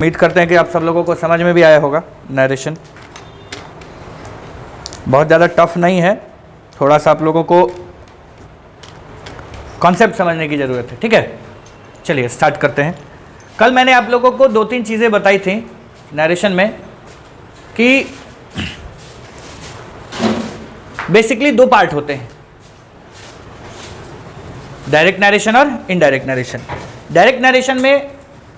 उम्मीद करते हैं कि आप सब लोगों को समझ में भी आया होगा। नरेशन बहुत ज़्यादा टफ नहीं है, थोड़ा सा आप लोगों को कॉन्सेप्ट समझने की ज़रूरत है। ठीक है, चलिए स्टार्ट करते हैं। कल मैंने आप लोगों को 2-3 चीज़ें बताई थी नरेशन में कि बेसिकली 2 पार्ट होते हैं, डायरेक्ट नरेशन और इनडायरेक्ट नरेशन। डायरेक्ट नरेशन में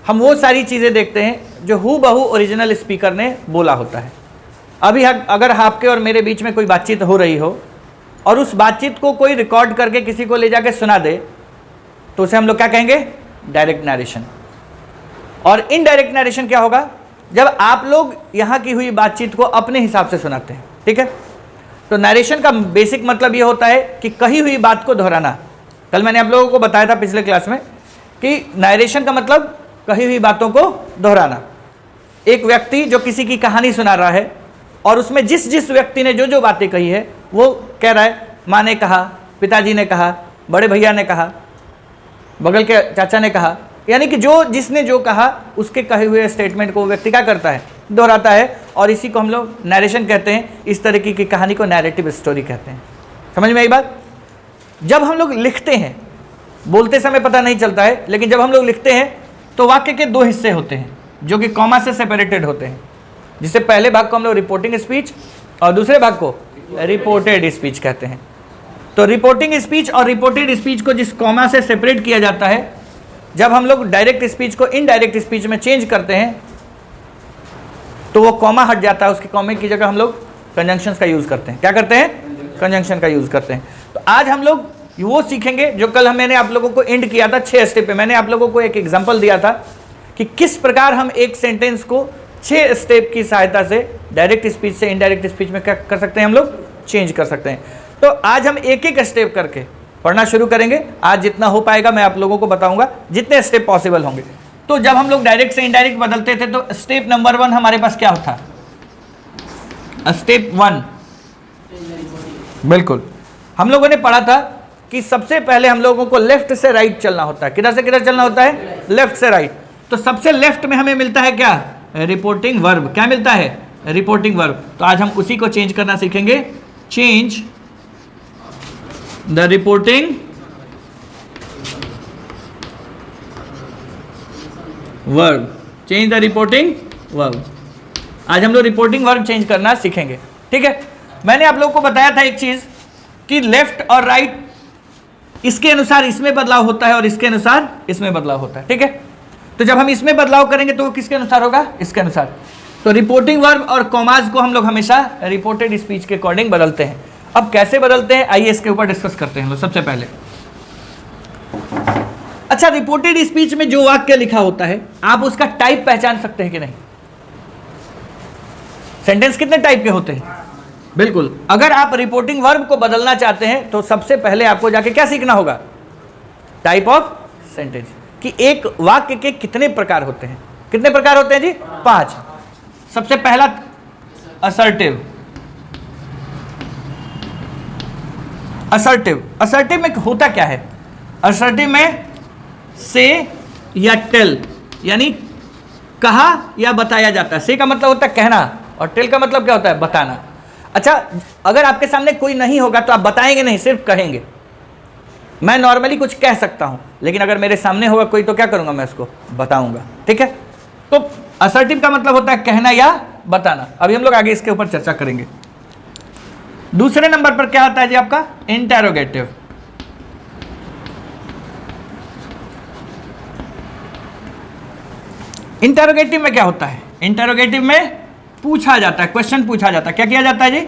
हम वो सारी चीज़ें देखते हैं जो हूबहू ओरिजिनल स्पीकर ने बोला होता है। अभी अगर आपके और मेरे बीच में कोई बातचीत हो रही हो और उस बातचीत को कोई रिकॉर्ड करके किसी को ले जाके सुना दे तो उसे हम लोग क्या कहेंगे? Direct narration. और इनडायरेक्ट नरेशन क्या होगा? जब आप लोग यहाँ की हुई बातचीत को अपने हिसाब से सुनाते हैं। ठीक है, तो नरेशन का बेसिक मतलब ये होता है कि कही हुई बात को दोहराना। कल मैंने आप लोगों को बताया था पिछले क्लास में कि नरेशन का मतलब कही हुई बातों को दोहराना। एक व्यक्ति जो किसी की कहानी सुना रहा है और उसमें जिस जिस व्यक्ति ने जो जो बातें कही है वो कह रहा है, माँ ने कहा, पिताजी ने कहा, बड़े भैया ने कहा, बगल के चाचा ने कहा, यानी कि जो जिसने जो कहा उसके कहे हुए स्टेटमेंट को वो व्यक्ति क्या करता है? दोहराता है। और इसी को हम लोग नरेशन कहते हैं। इस तरीके की कहानी को नैरेटिव स्टोरी कहते हैं। समझ में आई बात? जब हम लोग लिखते हैं, बोलते समय पता नहीं चलता है, लेकिन जब हम लोग लिखते हैं तो वाक्य के 2 हिस्से होते हैं जो कि कॉमा से सेपरेटेड होते हैं, जिससे पहले भाग को हम लोग रिपोर्टिंग स्पीच और दूसरे भाग को रिपोर्टेड स्पीच कहते हैं। तो रिपोर्टिंग स्पीच और रिपोर्टेड स्पीच को जिस कॉमा से सेपरेट किया जाता है, जब हम लोग डायरेक्ट स्पीच को इनडायरेक्ट स्पीच में चेंज करते हैं तो वो कॉमा हट जाता है, उसके कॉमे की जगह हम लोग कंजंक्शंस का यूज़ करते हैं। क्या करते हैं? कंजंक्शन का यूज़ करते हैं। तो आज हम लोग वो सीखेंगे जो कल मैंने आप लोगों को एंड किया था 6 स्टेप पे। मैंने आप लोगों को एक एग्जांपल दिया था कि किस प्रकार हम एक सेंटेंस को 6 स्टेप की सहायता से डायरेक्ट स्पीच से इनडायरेक्ट स्पीच में क्या कर सकते हैं? हम लोग चेंज कर सकते हैं। तो आज हम एक एक स्टेप करके पढ़ना शुरू करेंगे। आज जितना हो पाएगा मैं आप लोगों को बताऊंगा, जितने स्टेप पॉसिबल होंगे। तो जब हम लोग डायरेक्ट से इनडायरेक्ट बदलते थे तो स्टेप नंबर 1 हमारे पास क्या होता? स्टेप 1 बिल्कुल हम लोगों ने पढ़ा था कि सबसे पहले हम लोगों को लेफ्ट से राइट चलना होता है। किधर से किधर चलना होता है? लेफ्ट से राइट। तो सबसे लेफ्ट में हमें मिलता है क्या? Reporting verb. क्या मिलता है? Reporting verb. तो आज हम उसी को चेंज करना सीखेंगे। Change the reporting verb. Change the reporting verb. आज हम लोग रिपोर्टिंग वर्ब चेंज करना सीखेंगे। ठीक है, मैंने आप लोगों को बताया था एक चीज कि लेफ्ट और राइट इसके अनुसार इसमें बदलाव होता है और इसके अनुसार इसमें बदलाव होता है। ठीक है, तो जब हम इसमें बदलाव करेंगे तो वो किसके अनुसार होगा? इसके अनुसार। तो रिपोर्टिंग वर्ब और कॉमाज को हम लोग हमेशा रिपोर्टेड स्पीच के अकॉर्डिंग बदलते हैं। अब कैसे बदलते हैं आइए इसके ऊपर डिस्कस करते हैं हम लोग। सबसे पहले अच्छा, रिपोर्टेड स्पीच में जो वाक्य लिखा होता है आप उसका टाइप पहचान सकते हैं कि नहीं? सेंटेंस कितने टाइप के होते हैं? बिल्कुल। अगर आप रिपोर्टिंग वर्ब को बदलना चाहते हैं तो सबसे पहले आपको जाके क्या सीखना होगा? टाइप ऑफ सेंटेंस, कि एक वाक्य के कितने प्रकार होते हैं। कितने प्रकार होते हैं जी? 5। सबसे पहला असर्टिव। असर्टिव, असर्टिव में होता क्या है? असर्टिव में से या टेल, यानी कहा या बताया जाता है। से का मतलब होता है कहना और टेल का मतलब क्या होता है? बताना। अच्छा, अगर आपके सामने कोई नहीं होगा तो आप बताएंगे नहीं, सिर्फ कहेंगे। मैं नॉर्मली कुछ कह सकता हूं, लेकिन अगर मेरे सामने होगा कोई तो क्या करूंगा? मैं उसको बताऊंगा। ठीक है, तो असर्टिव का मतलब होता है कहना या बताना। अभी हम लोग आगे इसके ऊपर चर्चा करेंगे। दूसरे नंबर पर क्या होता है जी आपका? इंटेरोगेटिव। इंटेरोगेटिव में क्या होता है? इंटेरोगेटिव में पूछा जाता है, क्वेश्चन पूछा जाता है। क्या किया जाता है जी?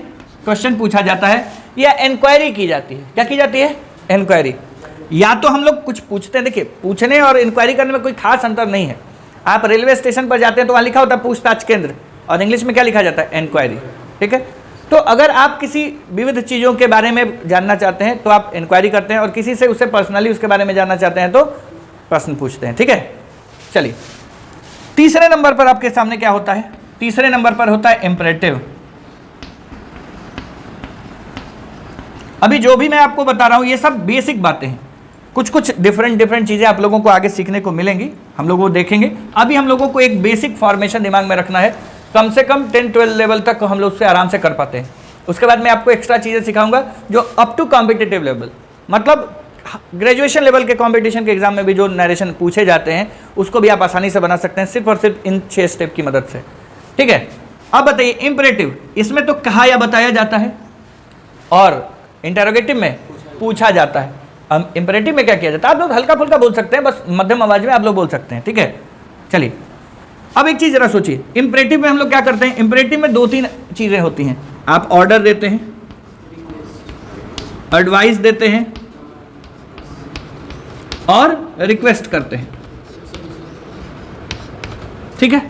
क्वेश्चन पूछा जाता है या इंक्वायरी की जाती है। क्या की जाती है? इंक्वायरी। या तो हम लोग कुछ पूछते हैं, देखिए पूछने और इंक्वायरी करने में कोई खास अंतर नहीं है। आप रेलवे स्टेशन पर जाते हैं तो वहाँ लिखा होता है पूछताछ केंद्र, और इंग्लिश में क्या लिखा जाता है? इंक्वायरी। ठीक है, तो अगर आप किसी विविध चीज़ों के बारे में जानना चाहते हैं तो आप इंक्वायरी करते हैं, और किसी से उससे पर्सनली उसके बारे में जानना चाहते हैं तो प्रश्न पूछते हैं। ठीक है, चलिए तीसरे नंबर पर आपके सामने क्या होता है? तीसरे नंबर पर होता है इम्परेटिव। अभी जो भी मैं आपको बता रहा हूं ये सब बेसिक बातें हैं। कुछ कुछ डिफरेंट चीज़ें आप लोगों को आगे सीखने को मिलेंगी, हम लोग वो देखेंगे। अभी हम लोगों को एक बेसिक फॉर्मेशन दिमाग में रखना है, कम से कम 10-12 लेवल तक हम लोग उससे आराम से कर पाते हैं। उसके बाद मैं आपको एक्स्ट्रा चीज़ें सिखाऊंगा जो अप टू कॉम्पिटिटिव लेवल, मतलब ग्रेजुएशन लेवल के कंपटीशन के एग्जाम में भी जो नरेशन पूछे जाते हैं उसको भी आप आसानी से बना सकते हैं सिर्फ और सिर्फ इन 6 स्टेप की मदद से। ठीक है, अब बताइए इंपरेटिव, इसमें तो कहा या बताया जाता है और इंटरोगेटिव में पूछा जाता है। अब इंपरेटिव में क्या किया जाता है, आप लोग हल्का फुल्का बोल सकते हैं, बस मध्यम आवाज में आप लोग बोल सकते हैं। ठीक है, चलिए अब एक चीज जरा सोचिए, इंपरेटिव में हम लोग क्या करते हैं। इंपरेटिव में 2-3 चीजें होती हैं, आप ऑर्डर देते हैं, एडवाइस देते हैं और रिक्वेस्ट करते हैं। ठीक है,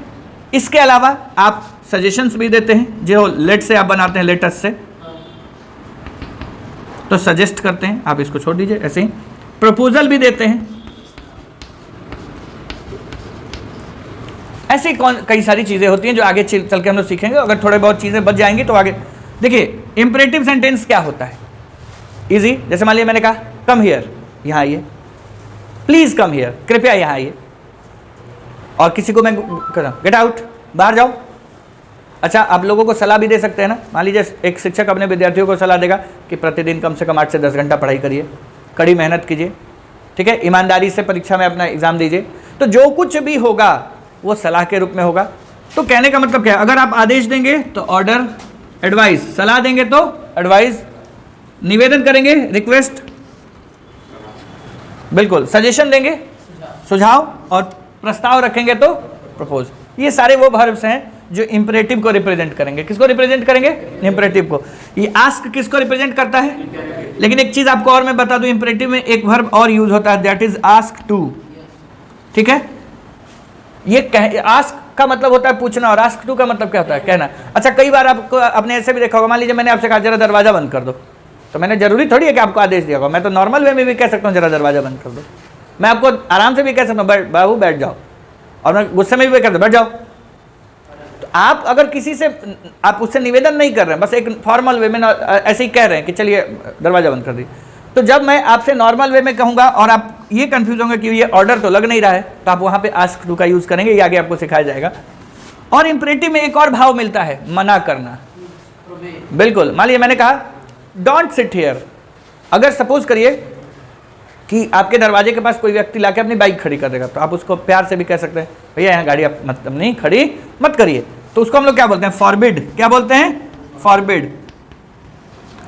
इसके अलावा आप सजेशंस भी देते हैं, जो लेट से आप बनाते हैं, लेटेस्ट से तो सजेस्ट करते हैं, आप इसको छोड़ दीजिए ऐसे ही। प्रपोजल भी देते हैं, ऐसी कई सारी चीजें होती हैं जो आगे चल के हम लोग सीखेंगे। अगर थोड़े बहुत चीजें बच जाएंगी तो आगे देखिए। इंपरेटिव सेंटेंस क्या होता है, इजी, जैसे मान लिया मैंने कहा कम हियर, यहां आइए, प्लीज कम हियर, कृपया यहां आइए, और किसी को मैं गेट आउट, बाहर जाओ। अच्छा, आप लोगों को सलाह भी दे सकते हैं ना, मान लीजिए एक शिक्षक अपने विद्यार्थियों को सलाह देगा कि प्रतिदिन कम से कम 8 से 10 घंटा पढ़ाई करिए, कड़ी मेहनत कीजिए, ठीक है, ईमानदारी से परीक्षा में अपना एग्जाम दीजिए। तो जो कुछ भी होगा वो सलाह के रूप में होगा। तो कहने का मतलब क्या है, अगर आप आदेश देंगे तो ऑर्डर, एडवाइस, सलाह देंगे तो एडवाइस, निवेदन करेंगे रिक्वेस्ट, बिल्कुल, सजेशन देंगे सुझाव, और प्रस्ताव रखेंगे तो प्रपोज। ये सारे वो वर्ब्स हैं जो इंपरेटिव को रिप्रेजेंट करेंगे। किसको रिप्रेजेंट करेंगे, इंपरेटिव को। ये आस्क किसको रिप्रेजेंट करता है, लेकिन एक चीज आपको और मैं बता दूं, इंपरेटिव में एक वर्ब और यूज होता है, दैट इज आस्क टू। ठीक है, ये आस्क का मतलब होता है पूछना और आस्क टू का मतलब क्या होता है, कहना। अच्छा, कई बार आपको आपने ऐसे भी देखा होगा, मान लीजिए मैंने आपसे कहा जरा दरवाजा बंद कर दो, तो मैंने जरूरी थोड़ी है कि आपको आदेश दिया होगा, मैं तो नॉर्मल वे में भी कह सकता हूँ जरा दरवाजा बंद कर दो। मैं आपको आराम से भी कह सकता हूँ बाबू बैठ जाओ, और मैं गुस्से में भी कहता हूँ बैठ जाओ। तो आप अगर किसी से, आप उससे निवेदन नहीं कर रहे हैं, बस एक फॉर्मल वे में ऐसे ही कह रहे हैं कि चलिए दरवाजा बंद कर दी, तो जब मैं आपसे नॉर्मल वे में कहूंगा और आप ये कंफ्यूज होंगे कि ये ऑर्डर तो लग नहीं रहा है, तो आप वहां पे आस्क टू का यूज करेंगे, ये आगे आपको सिखाया जाएगा। और इंपरेटिव में एक और भाव मिलता है, मना करना। बिल्कुल, मान लीजिए मैंने कहा डोंट सिट हियर, अगर सपोज करिए कि आपके दरवाजे के पास कोई व्यक्ति लाके अपनी बाइक खड़ी कर देगा, तो आप उसको प्यार से भी कह सकते हैं भैया यहाँ गाड़ी आप मतलब नहीं खड़ी मत करिए। तो उसको हम लोग क्या बोलते हैं, फॉरबिड। क्या बोलते हैं, फॉरबिड।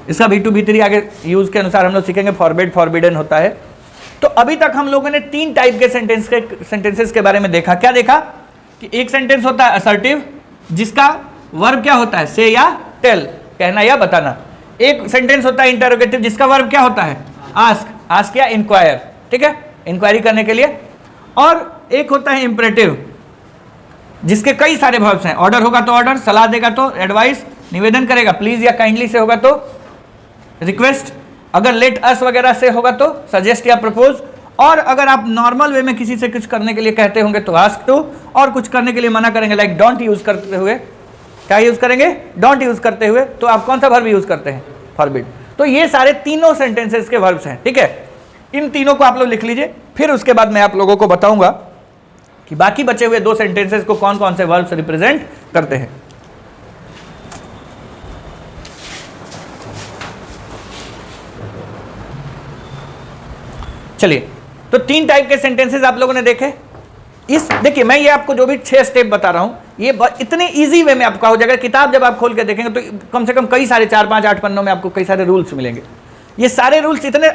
इसका V2 V3 आगे यूज के अनुसार हम लोग सीखेंगे, फॉरबिड, फॉरबिडन होता है। तो अभी तक हम लोगों ने 3 टाइप के सेंटेंसेस के बारे में देखा। क्या देखा कि एक सेंटेंस होता है असर्टिव, जिसका वर्ब क्या होता है, से या टेल, कहना या बताना। एक सेंटेंस होता है इंटरोगेटिव, जिसका वर्ब क्या होता है, आस्क, आस्क या इंक्वायर, ठीक है, इंक्वायरी करने के लिए। और एक होता है इंपरेटिव, जिसके कई सारे वर्ब्स हैं, ऑर्डर होगा तो ऑर्डर, सलाह देगा तो एडवाइस, निवेदन करेगा प्लीज या काइंडली से होगा तो रिक्वेस्ट, अगर लेट अस वगैरह से होगा तो सजेस्ट या प्रपोज, और अगर आप नॉर्मल वे में किसी से कुछ करने के लिए कहते होंगे तो आस्क टू, और कुछ करने के लिए मना करेंगे लाइक डोंट यूज करते हुए, क्या यूज करेंगे, डोंट यूज करते हुए, तो आप कौन सा वर्ब यूज करते हैं, फॉरबिड। तो ये सारे तीनों सेंटेंसेस के वर्ब्स हैं, ठीक है। इन तीनों को आप लोग लिख लीजिए, फिर उसके बाद मैं आप लोगों को बताऊंगा कि बाकी बचे हुए 2 सेंटेंसेस को कौन कौन से वर्ब्स रिप्रेजेंट करते हैं। चलिए, तो 3 टाइप के सेंटेंसेस आप लोगों ने देखे। इस देखिए, मैं ये आपको जो भी 6 स्टेप बता रहा हूं, ये इतने इजी वे में आपका हो जाएगा। किताब जब आप खोल के देखेंगे तो कम से कम कई सारे 4, 5, 8 पन्नों में आपको कई सारे रूल्स मिलेंगे। ये सारे रूल्स इतने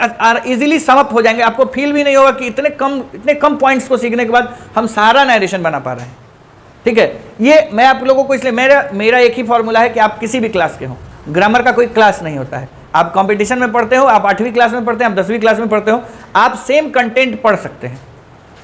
इजीली समअप हो जाएंगे, आपको फील भी नहीं होगा कि इतने कम पॉइंट्स को सीखने के बाद हम सारा नरेशन बना पा रहे हैं, ठीक है। ये मैं आप लोगों को इसलिए, मेरा एक ही फॉर्मूला है कि आप किसी भी क्लास के हो, ग्रामर का कोई क्लास नहीं होता है। आप कंपटीशन में पढ़ते हो, आप 8वीं क्लास में पढ़ते हैं, आप 10वीं क्लास में पढ़ते हो, आप सेम कंटेंट पढ़ सकते हैं,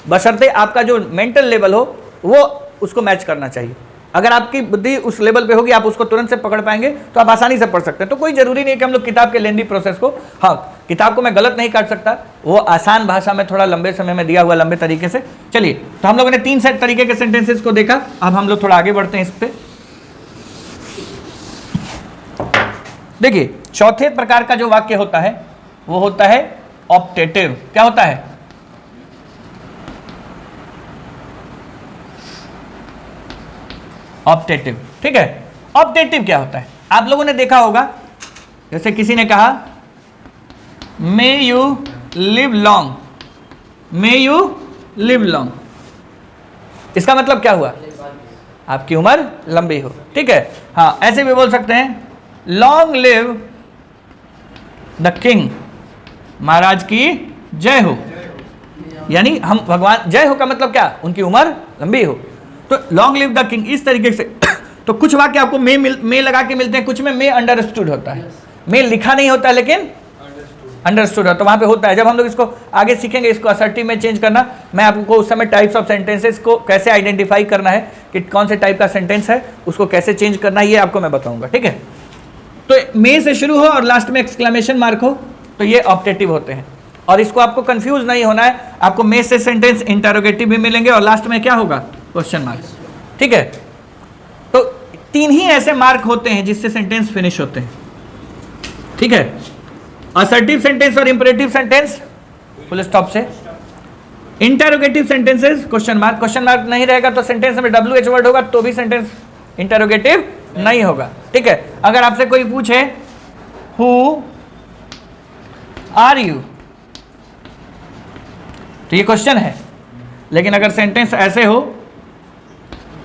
बशर्ते आपका जो मेंटल लेवल हो वो उसको मैच करना चाहिए। अगर आपकी बुद्धि उस लेवल पे होगी, आप उसको तुरंत से पकड़ पाएंगे, तो आप आसानी से पढ़ सकते हैं। तो कोई जरूरी नहीं है कि हम लोग किताब के लेंदी प्रोसेस को, हाँ, किताब को मैं गलत नहीं काट सकता, वो आसान भाषा में थोड़ा लंबे समय में दिया हुआ, लंबे तरीके से। चलिए, तो हम लोगों ने 3 सेट तरीके के सेंटेंसेस को देखा। अब हम लोग थोड़ा आगे बढ़ते हैं इस पे। देखिए, चौथे प्रकार का जो वाक्य होता है वो होता है ऑप्टेटिव। क्या होता है? ऑप्टेटिव। ठीक है, ऑप्टेटिव क्या होता है? आप लोगों ने देखा होगा, जैसे किसी ने कहा may you live long, may you live long, इसका मतलब क्या हुआ? आपकी उम्र लंबी हो। ठीक है, हाँ ऐसे भी बोल सकते हैं लॉन्ग लिव द किंग, महाराज की जय हो। यानी हम भगवान, जय हो का मतलब क्या? उनकी उम्र लंबी हो। तो लॉन्ग लिव द किंग इस तरीके से। तो कुछ वाक्य आपको मे लगा के मिलते हैं, कुछ में मे अंडरस्टूड होता है, मे लिखा नहीं होता लेकिन अंडरस्टूड होता है, तो वहां पे होता है। जब हम लोग इसको आगे सीखेंगे, इसको असर्टिव में चेंज करना, मैं आपको उस समय टाइप्स ऑफ सेंटेंसेस को कैसे आइडेंटिफाई करना है कि कौन से टाइप का सेंटेंस है, उसको कैसे चेंज करना है, ये आपको मैं बताऊंगा। ठीक है, तो मे से शुरू हो और लास्ट में एक्सक्लेमेशन मार्क हो, तो ये ऑप्टेटिव होते हैं। और इसको आपको कंफ्यूज नहीं होना है, आपको मे से सेंटेंस इंटरोगेटिव भी मिलेंगे और लास्ट में क्या होगा? Question mark. ठीक है, तो 3 ही ऐसे मार्क होते हैं जिससे सेंटेंस फिनिश होते हैं। ठीक है, असर्टिव सेंटेंस और इंपरेटिव सेंटेंस फुल स्टॉप से, interrogative sentences question mark. Question mark नहीं रहेगा तो सेंटेंस में WH वर्ड होगा तो भी सेंटेंस इंटरोगेटिव नहीं होगा। ठीक है, अगर आपसे कोई पूछे हु आर यू, तो ये क्वेश्चन है, लेकिन अगर सेंटेंस ऐसे हो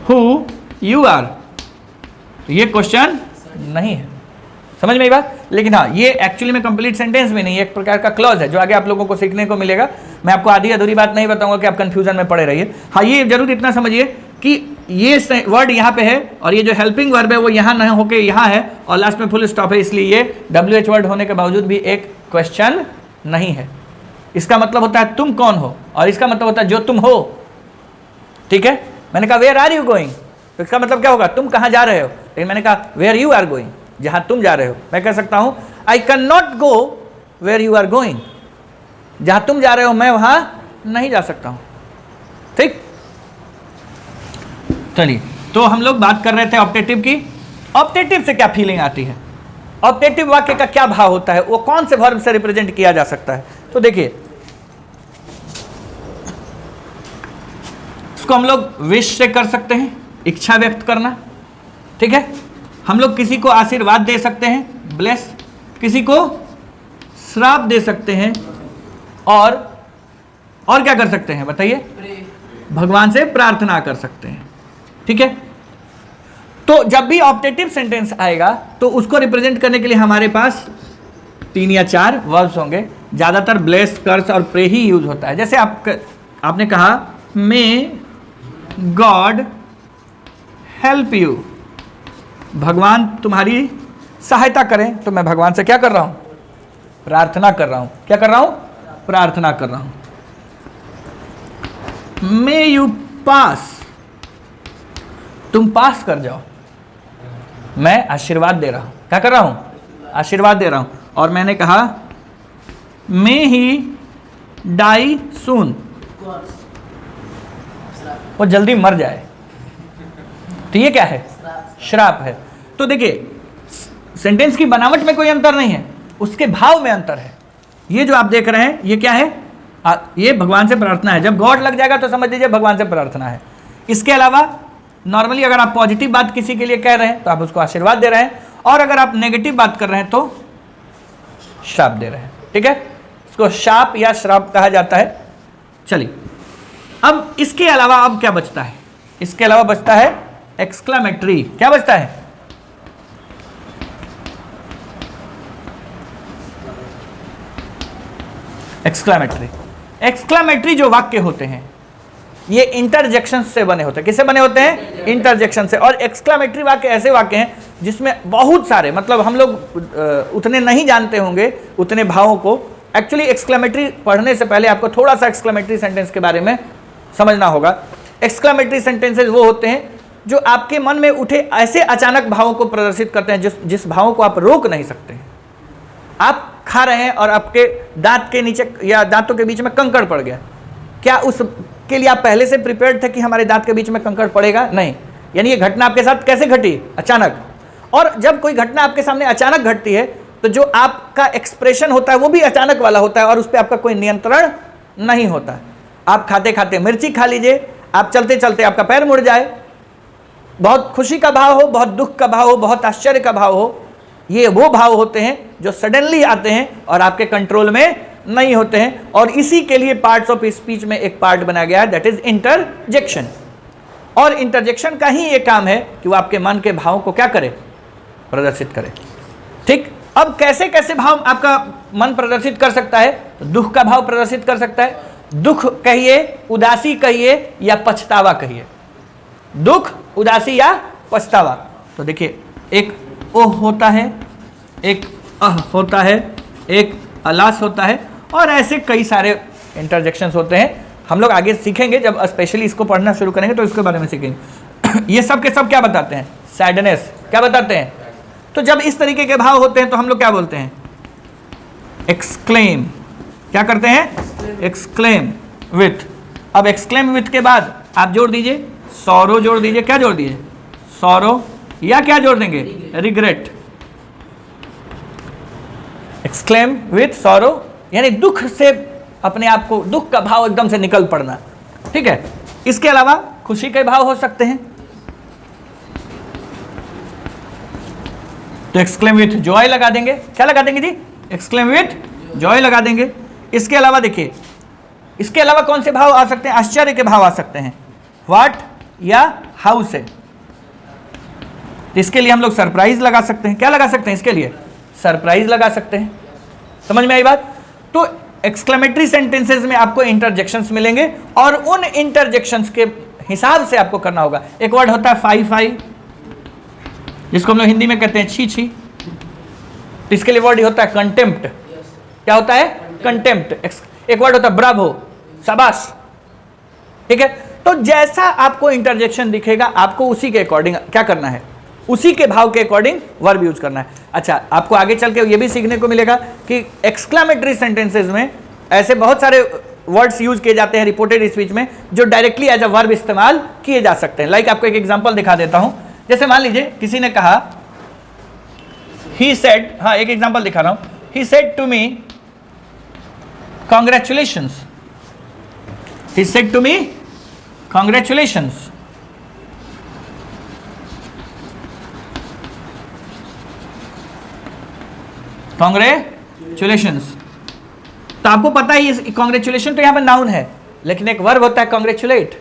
हु यू आर, तो ये क्वेश्चन नहीं है। समझ में आई बात? लेकिन हाँ, ये एक्चुअली में कंप्लीट सेंटेंस भी नहीं है, एक प्रकार का क्लॉज है जो आगे आप लोगों को सीखने को मिलेगा। मैं आपको आधी अधूरी बात नहीं बताऊंगा कि आप कंफ्यूजन में पड़े रहिए। हाँ, ये जरूर इतना समझिए कि ये वर्ड यहाँ पे है और ये जो हेल्पिंग वर्ब है वो यहाँ न होके यहाँ है और लास्ट में फुल स्टॉप है, इसलिए ये WH वर्ड होने के बावजूद भी एक क्वेश्चन नहीं है। इसका मतलब होता है तुम कौन हो, और इसका मतलब होता है जो तुम हो। ठीक है, मैंने कहा वेयर आर यू गोइंग, तो इसका मतलब क्या होगा? तुम कहाँ जा रहे हो। लेकिन मैंने कहा वेयर यू आर गोइंग, जहां तुम जा रहे हो। मैं कह सकता हूं I can not go where you are going, जहां तुम जा रहे हो मैं वहां नहीं जा सकता हूं। ठीक, चलिए, तो हम लोग बात कर रहे थे ऑप्टेटिव की। ऑप्टेटिव से क्या फीलिंग आती है? ऑप्टेटिव वाक्य का क्या भाव होता है? वो कौन से वर्ब से रिप्रेजेंट किया जा सकता है? तो देखिए, इसको हम लोग विश से कर सकते हैं, इच्छा व्यक्त करना। ठीक है, हम लोग किसी को आशीर्वाद दे सकते हैं, ब्लेस, किसी को श्राप दे सकते हैं, और क्या कर सकते हैं बताइए? भगवान से प्रार्थना कर सकते हैं। ठीक है, तो जब भी ऑप्टेटिव सेंटेंस आएगा तो उसको रिप्रेजेंट करने के लिए हमारे पास 3 या 4 वर्ब्स होंगे। ज्यादातर ब्लेस, कर्स और प्रे ही यूज होता है। जैसे आपने कहा मे गॉड हेल्प यू, भगवान तुम्हारी सहायता करें, तो मैं भगवान से क्या कर रहा हूं? प्रार्थना कर रहा हूं। क्या कर रहा हूं? प्रार्थना कर रहा हूं। मे यू पास, तुम पास कर जाओ, मैं आशीर्वाद दे रहा हूं। क्या कर रहा हूं? आशीर्वाद दे रहा हूं। और मैंने कहा मे ही डाई सून, वो जल्दी मर जाए, तो ये क्या है? श्राप है। तो देखिए, सेंटेंस की बनावट में कोई अंतर नहीं है, उसके भाव में अंतर है। ये जो आप देख रहे हैं ये क्या है? ये भगवान से प्रार्थना है। जब गॉड लग जाएगा तो समझ लीजिए भगवान से प्रार्थना है। इसके अलावा नॉर्मली अगर आप पॉजिटिव बात किसी के लिए कह रहे हैं तो आप उसको आशीर्वाद दे रहे हैं, और अगर आप नेगेटिव बात कर रहे हैं तो श्राप दे रहे हैं। ठीक है, इसको शाप या श्राप कहा जाता है। चलिए, अब इसके अलावा अब क्या बचता है? इसके अलावा बचता है एक्सक्लेमेटरी। क्या बचता है? एक्सक्लेमेटरी। एक्सक्लेमेटरी जो वाक्य होते हैं ये इंटरजेक्शन से बने होते हैं। किससे बने होते हैं? इंटरजेक्शन से। और एक्सक्लेमेटरी वाक्य ऐसे वाक्य हैं जिसमें बहुत सारे, मतलब हम लोग उतने नहीं जानते होंगे उतने भावों को। एक्चुअली एक्सक्लेमेटरी पढ़ने से पहले आपको थोड़ा सा एक्सक्लेमेटरी सेंटेंस के बारे में समझना होगा। एक्सक्लेमेटरी सेंटेंसेस वो होते हैं जो आपके मन में उठे ऐसे अचानक भावों को प्रदर्शित करते हैं जिस भावों को आप रोक नहीं सकते। आप खा रहे हैं और आपके दांत के नीचे या दांतों के बीच में कंकड़ पड़ गया, क्या उसके लिए आप पहले से प्रिपेयर्ड थे कि हमारे दांत के बीच में कंकड़ पड़ेगा? नहीं। यानी ये घटना आपके साथ कैसे घटी? अचानक। और जब कोई घटना आपके सामने अचानक घटती है तो जो आपका एक्सप्रेशन होता है वो भी अचानक वाला होता है और उस पर आपका कोई नियंत्रण नहीं होता। आप खाते खाते मिर्ची खा लीजिए, आप चलते चलते आपका पैर मुड़ जाए, बहुत खुशी का भाव हो, बहुत दुख का भाव हो, बहुत आश्चर्य का भाव हो, ये वो भाव होते हैं जो सडनली आते हैं और आपके कंट्रोल में नहीं होते हैं। और इसी के लिए पार्ट्स ऑफ स्पीच में एक पार्ट बनाया गया है, दैट इज इंटरजेक्शन। और इंटरजेक्शन का ही ये काम है कि वो आपके मन के भाव को क्या करे, प्रदर्शित करे। ठीक, अब कैसे कैसे भाव आपका मन प्रदर्शित कर सकता है? तो दुख का भाव प्रदर्शित कर सकता है, दुख कहिए, उदासी कहिए या पछतावा कहिए, दुख, उदासी या पछतावा। तो देखिए, एक ओह होता है, एक अह होता है, एक अलास होता है, और ऐसे कई सारे इंटरजेक्शंस होते हैं। हम लोग आगे सीखेंगे, जब स्पेशली इसको पढ़ना शुरू करेंगे तो इसके बारे में सीखेंगे। ये सब के सब क्या बताते हैं? सैडनेस। क्या बताते हैं? तो जब इस तरीके के भाव होते हैं तो हम लोग क्या बोलते हैं? एक्सक्लेम। क्या करते हैं? Exclaim with. अब एक्सक्लेम विथ के बाद आप जोड़ दीजिए सॉरो, जोड़ दीजिए। क्या जोड़ दीजिए? सॉरो, या क्या जोड़ देंगे? रिग्रेट। एक्सक्लेम विथ सॉरो यानी दुख से अपने आप को, दुख का भाव एकदम से निकल पड़ना। ठीक है, इसके अलावा खुशी के भाव हो सकते हैं, तो एक्सक्लेम विथ जॉय लगा देंगे। क्या लगा देंगे जी? एक्सक्लेम विथ जॉय लगा देंगे। इसके अलावा देखिए, इसके अलावा कौन से भाव आ सकते हैं? आश्चर्य के भाव आ सकते हैं, व्हाट या हाउ से। इसके लिए हम लोग सरप्राइज लगा सकते हैं। क्या लगा सकते हैं इसके लिए? सरप्राइज लगा सकते हैं। समझ में आई बात? तो एक्सक्लेमेटरी सेंटेंसेस में आपको इंटरजेक्शंस मिलेंगे और उन इंटरजेक्शंस के हिसाब से आपको करना होगा। एक वर्ड होता है फाई फाई, जिसको हम लोग हिंदी में कहते हैं छी छी। इसके लिए वर्ड होता है कंटेम्प्ट। क्या होता है? कंटेम्प्ट। एक वर्ड होता है ब्रावो, शाबाश। ठीक है, तो जैसा आपको इंटरजेक्शन दिखेगा आपको उसी के अकॉर्डिंग क्या करना है, उसी के भाव के अकॉर्डिंग वर्ब यूज करना है। अच्छा, आपको आगे चल के ये भी सीखने को मिलेगा कि एक्सक्लेमेटरी सेंटेंसेस में ऐसे बहुत सारे वर्ड्स यूज किए जाते हैं रिपोर्टेड स्पीच में जो डायरेक्टली एज अ वर्ब इस्तेमाल किए जा सकते हैं। लाइक आपको एक एग्जांपल दिखा देता हूं। जैसे मान लीजिए किसी ने कहा, ही सेड, हाँ एक एग्जांपल दिखा रहा हूं, he said to me congratulations. He said to me congratulations. Congratulations. तो आपको पता ही कांग्रेचुलेशन तो यहां पर नाउन है, लेकिन एक वर्ब होता है कांग्रेचुलेट।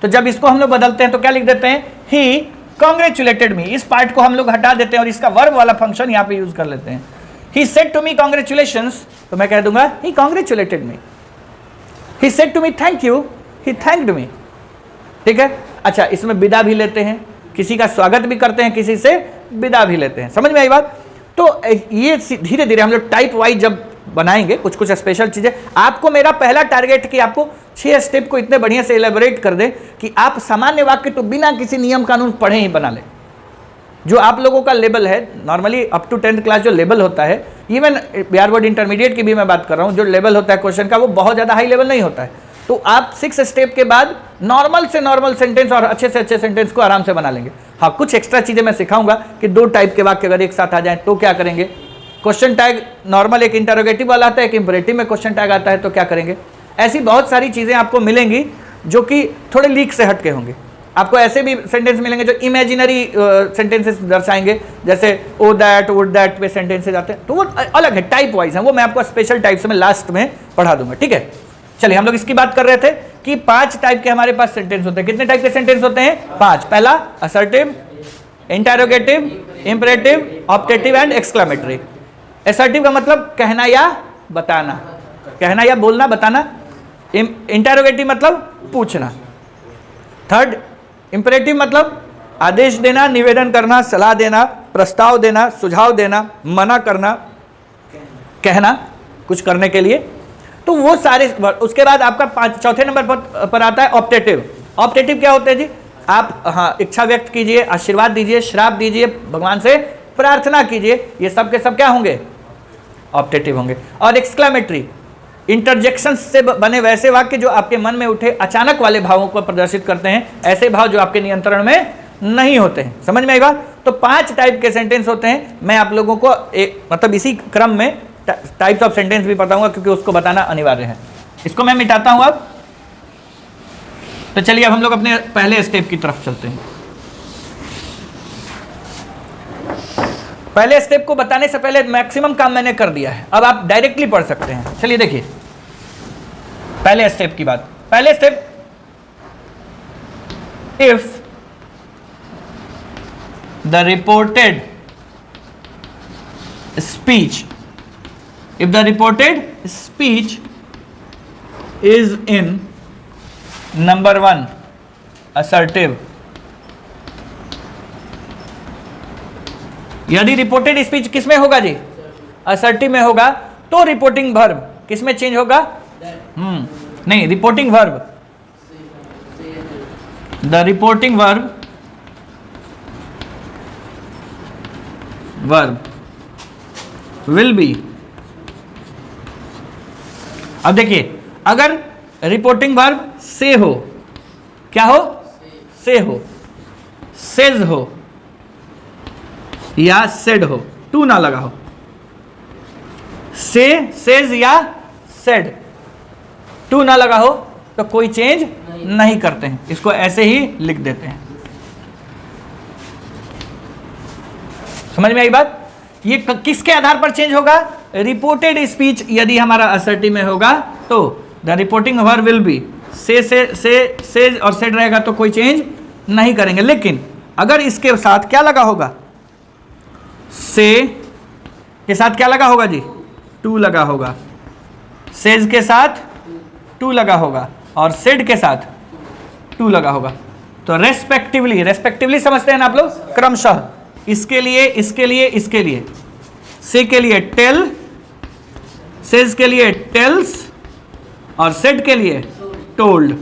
तो जब इसको हम लोग बदलते हैं तो क्या लिख देते हैं? ही कांग्रेचुलेटेड मी। इस पार्ट को हम लोग हटा देते हैं और इसका वर्ब वाला फंक्शन यहां पे यूज कर लेते हैं। He said to me congratulations, तो मैं कह दूंगा he congratulated me. He said to me thank you, he thanked me. ठीक है, अच्छा इसमें विदा भी लेते हैं, किसी का स्वागत भी करते हैं, किसी से विदा भी लेते हैं। समझ में आई बात? तो ये धीरे धीरे हम लोग टाइप वाइज जब बनाएंगे कुछ कुछ स्पेशल चीजें। आपको मेरा पहला टारगेट कि आपको 6 स्टेप को इतने बढ़िया से एलेबोरेट कर दे कि आप सामान्य वाक्य तो बिना किसी नियम कानून पढ़े ही बना लें। जो आप लोगों का लेवल है normally up to 10th class जो लेवल होता है, इवन बिहार बोर्ड इंटरमीडिएट की भी मैं बात कर रहा हूँ, जो लेवल होता है क्वेश्चन का वो बहुत ज़्यादा हाई लेवल नहीं होता है। तो आप 6 स्टेप के बाद नॉर्मल से नॉर्मल सेंटेंस और अच्छे से अच्छे सेंटेंस को आराम से बना लेंगे। हाँ, कुछ एक्स्ट्रा चीज़ें मैं सिखाऊंगा कि 2 टाइप के वाक्य अगर एक साथ आ जाएं तो क्या करेंगे। क्वेश्चन टैग नॉर्मल एक इंटरोगेटिव वाला आता है, एक इंपरेटिव में क्वेश्चन टैग आता है, तो क्या करेंगे। ऐसी बहुत सारी चीज़ें आपको मिलेंगी जो कि थोड़े लीक से हटके होंगे। आपको ऐसे भी सेंटेंस मिलेंगे जो इमेजिनरी सेंटेंसेस दर्शाएंगे, जैसे ओ दैट वुड दैट पे सेंटेंसेज आते हैं, तो वो अलग है, टाइप वाइज है। वो मैं आपको स्पेशल टाइप्स में लास्ट में पढ़ा दूंगा। ठीक है, चलिए हम लोग इसकी बात कर रहे थे कि 5 टाइप के हमारे पास सेंटेंस होते हैं। कितने टाइप के सेंटेंस होते हैं? 5। पहला assertive, interrogative, imperative, optative and exclamatory. Assertive का मतलब कहना या बताना, कहना या बोलना, बताना। इंटरोगेटिव मतलब पूछना। थर्ड, इंपरेटिव मतलब आदेश देना, निवेदन करना, सलाह देना, प्रस्ताव देना, सुझाव देना, मना करना, कहना कुछ करने के लिए। तो वो सारे। उसके बाद आपका चौथे नंबर पर आता है ऑप्टेटिव। ऑप्टेटिव क्या होता है जी? आप हाँ इच्छा व्यक्त कीजिए, आशीर्वाद दीजिए, श्राप दीजिए, भगवान से प्रार्थना कीजिए, ये सब के सब क्या होंगे? ऑप्टेटिव होंगे। और एक्सक्लेमेटरी, इंटरजेक्शन से बने वैसे वाक्य जो आपके मन में उठे अचानक वाले भावों को प्रदर्शित करते हैं, ऐसे भाव जो आपके नियंत्रण में नहीं होते हैं। समझ में आई बात? तो 5 टाइप के सेंटेंस होते हैं। मैं आप लोगों को मतलब इसी क्रम में टाइप्स ऑफ सेंटेंस भी बताऊंगा, क्योंकि उसको बताना अनिवार्य है। इसको मैं मिटाता हूं अब। तो चलिए अब हम लोग अपने पहले स्टेप की तरफ चलते हैं। पहले स्टेप को बताने से पहले मैक्सिमम काम मैंने कर दिया है, अब आप डायरेक्टली पढ़ सकते हैं। चलिए देखिए पहले स्टेप की बात। पहले step, if the reported speech is in number 1 assertive, यदि रिपोर्टेड स्पीच किसमें होगा जी? असर्टिव में होगा, तो रिपोर्टिंग वर्ब किसमें चेंज होगा? नहीं, reporting verb, the reporting verb will be. अब देखिए, अगर रिपोर्टिंग वर्ब से हो, क्या हो? से हो, सेज हो या सेड हो, टू ना लगा हो, से, सेज या सेड, टू ना लगा हो, तो कोई चेंज नहीं करते हैं, इसको ऐसे ही लिख देते हैं। समझ में आई बात? ये किसके आधार पर चेंज होगा? रिपोर्टेड स्पीच यदि हमारा असर्टिव में होगा तो the reporting verb will be से और सेड रहेगा, तो कोई चेंज नहीं करेंगे। लेकिन अगर इसके साथ क्या लगा होगा? से के साथ क्या लगा होगा जी? टू लगा होगा। सेज के साथ टू लगा होगा और सेड के साथ टू लगा होगा। तो रेस्पेक्टिवली, रेस्पेक्टिवली समझते हैं ना आप लोग? क्रमशः इसके लिए, इसके लिए, इसके लिए, से के लिए टेल, सेज के लिए टेल्स और सेड के लिए told.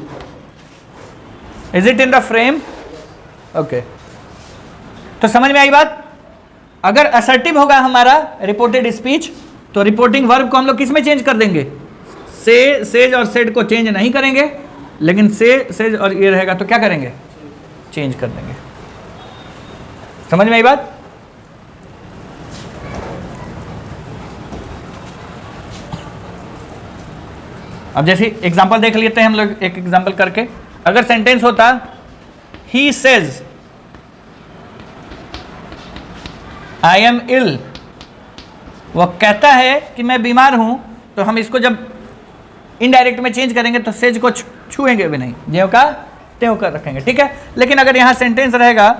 Is it in the frame? Okay, तो समझ में आई बात? अगर असर्टिव होगा हमारा रिपोर्टेड स्पीच, तो रिपोर्टिंग वर्ब को हम लोग किस में चेंज कर देंगे? से, सेज और सेड को चेंज नहीं करेंगे, लेकिन से, सेज और ये रहेगा तो क्या करेंगे? चेंज कर देंगे। समझ में आई बात? अब जैसे एग्जांपल देख लेते हैं हम लोग, एक एग्जांपल करके। अगर सेंटेंस होता ही सेज आई एम इल, वह कहता है कि मैं बीमार हूं, तो हम इसको जब इनडायरेक्ट में चेंज करेंगे तो सेज को छुएंगे भी नहीं, ज्यों का त्यों कर रखेंगे, ठीक है। लेकिन अगर यहां सेंटेंस रहेगा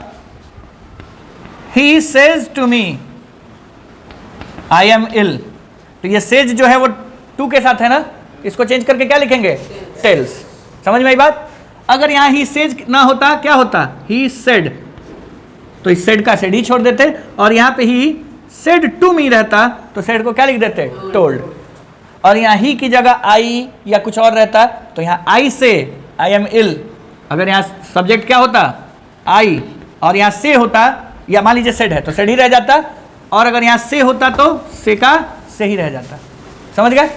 He says to me I am ill, तो ये सेज जो है वो टू के साथ है ना, इसको चेंज करके क्या लिखेंगे? टेल्स। समझ में आई बात? अगर यहाँ ही सेज ना होता, क्या होता? ही सेड, तो इस सेड का सेड ही छोड़ देते, और यहाँ पे ही सेड टू मी रहता तो सेड को क्या लिख देते? टोल्ड। और यहाँ ही की जगह आई या कुछ और रहता, तो यहाँ आई से आई एम इल, अगर यहाँ सब्जेक्ट क्या होता? आई, और यहाँ से होता, या मान लीजिए सेड है तो सेड ही रह जाता, और अगर यहाँ से होता तो से का से ही रह जाता। समझ गए?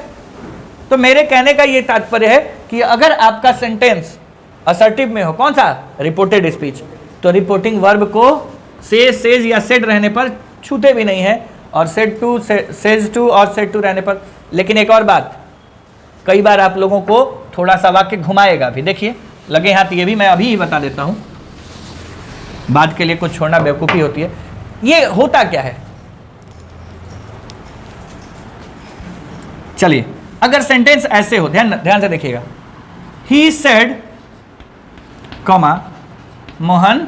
तो मेरे कहने का ये तात्पर्य है कि अगर आपका सेंटेंस असर्टिव में हो, कौन सा? रिपोर्टेड स्पीच, तो रिपोर्टिंग वर्ब को से, सेज या सेड रहने पर छूते भी नहीं है, और सेड टू, सेज टू और सेड टू रहने पर। लेकिन एक और बात, कई बार आप लोगों को थोड़ा सा वाक्य घुमाएगा भी। देखिए लगे हाथ, ये भी मैं अभी ही बता देता हूँ, बात के लिए कुछ छोड़ना बेवकूफ़ी होती है। ये होता क्या है? चलिए, अगर सेंटेंस ऐसे हो, ध्यान से देखिएगा, he said comma Mohan,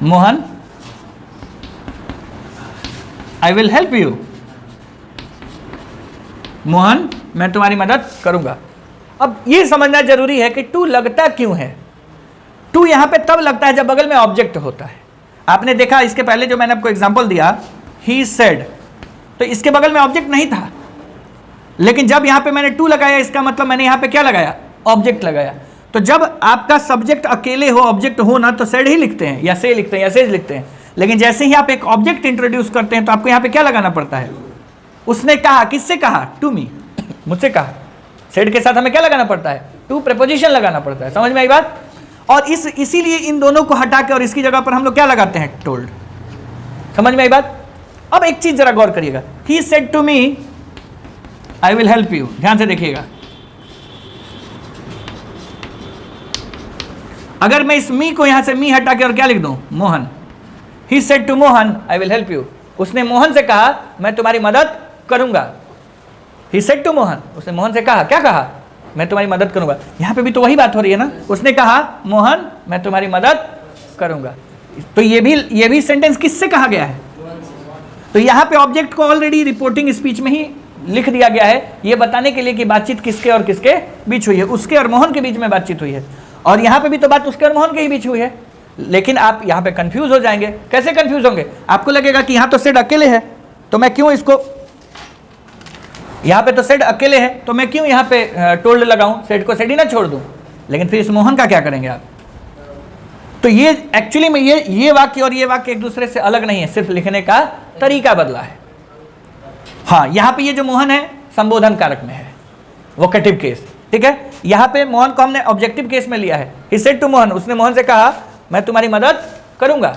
Mohan I will help you, Mohan मैं तुम्हारी मदद करूंगा। अब ये समझना जरूरी है कि टू लगता क्यों है। टू यहां पे तब लगता है जब बगल में ऑब्जेक्ट होता है। आपने देखा इसके पहले जो मैंने आपको एग्जांपल दिया, ही सेड, तो इसके बगल में ऑब्जेक्ट नहीं था, लेकिन जब यहां पे मैंने टू लगाया, इसका मतलब मैंने यहां पे क्या लगाया? ऑब्जेक्ट लगाया। तो जब आपका सब्जेक्ट अकेले हो, ऑब्जेक्ट हो ना, तो सेड ही लिखते हैं या से लिखते हैं या सेज लिखते हैं। लेकिन जैसे ही आप एक ऑब्जेक्ट इंट्रोड्यूस करते हैं तो आपको यहां पे क्या लगाना पड़ता है? उसने कहा, किससे कहा? टू मी, मुझसे कहा। सेड के साथ हमें क्या लगाना पड़ता है? टू प्रीपोजिशन लगाना पड़ता है। समझ में आई बात? और इसीलिए इन दोनों को हटा के और इसकी जगह पर हम लोग क्या लगाते हैं, टोल्ड। समझ में आई बात? अब एक चीज जरा गौर करिएगा, he said to me I will help you. ध्यान से देखिएगा, अगर मैं इस मी को यहां से मी हटा के और क्या लिख दूं, Mohan. He said to Mohan I will help you. उसने मोहन से कहा मैं तुम्हारी मदद करूंगा। ही सेड टू मोहन, उसने मोहन से कहा, क्या कहा, मैं तुम्हारी मदद करूंगा। यहां पे भी तो वही बात हो रही है ना, उसने कहा मोहन मैं तुम्हारी मदद करूंगा। तो ये भी सेंटेंस किससे कहा गया है? तो यहां पे ऑब्जेक्ट को ऑलरेडी रिपोर्टिंग स्पीच में ही लिख दिया गया है, ये बताने के लिए कि बातचीत किसके और किसके बीच हुई है। उसके और मोहन के बीच में बातचीत हुई है, और यहां पे भी तो बात उसके और मोहन के ही बीच हुई है। लेकिन आप यहां पे कंफ्यूज हो जाएंगे। कैसे कंफ्यूज होंगे? आपको लगेगा कि यहां तो सेड अकेले है, तो मैं क्यों इसको, यहां पे तो सेड अकेले है तो मैं क्यों यहां पे टोल्ड लगाऊं, सेड को सेड ही ना छोड़ दूं। लेकिन फिर इस मोहन का क्या करेंगे आप? तो ये एक्चुअली में ये वाक्य और ये वाक्य एक दूसरे से अलग नहीं है, सिर्फ लिखने का तरीका बदला है। हाँ, यहां पे ये जो मोहन है संबोधन कारक में है, वोकेटिव केस, ठीक है। यहां पे मोहन को हमने ऑब्जेक्टिव केस में लिया है। ही सेड टू मोहन, उसने मोहन से कहा मैं तुम्हारी मदद करूंगा।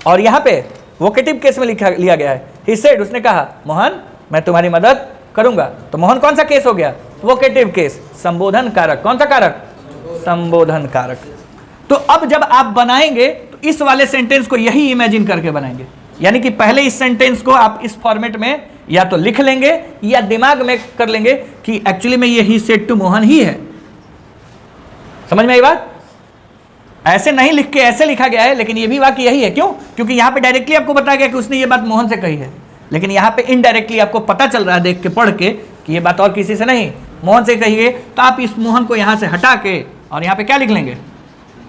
और यहां पे वोकेटिव केस में लिया गया है, ही सेड, उसने कहा मोहन मैं तुम्हारी मदद करूंगा। तो मोहन कौन सा केस हो गया? वोकेटिव केस, संबोधन कारक। कौन सा कारक? संबोधन कारक। तो अब जब आप बनाएंगे तो इस वाले सेंटेंस को यही इमेजिन करके बनाएंगे, यानी कि पहले इस सेंटेंस को आप इस फॉर्मेट में या तो लिख लेंगे या दिमाग में कर लेंगे कि एक्चुअली में ये ही सेड टू मोहन ही है। समझ में आई बात? ऐसे नहीं लिख के ऐसे लिखा गया है, लेकिन ये भी वाक्य यही है। क्यों? क्योंकि यहां पे डायरेक्टली आपको बताया गया कि उसने ये बात मोहन से कही है, लेकिन यहां पे इनडायरेक्टली आपको पता चल रहा है देख के, पढ़ के, कि ये बात और किसी से नहीं, मोहन से कही है। तो आप इस मोहन को यहां से हटा के और यहां पे क्या लिख लेंगे,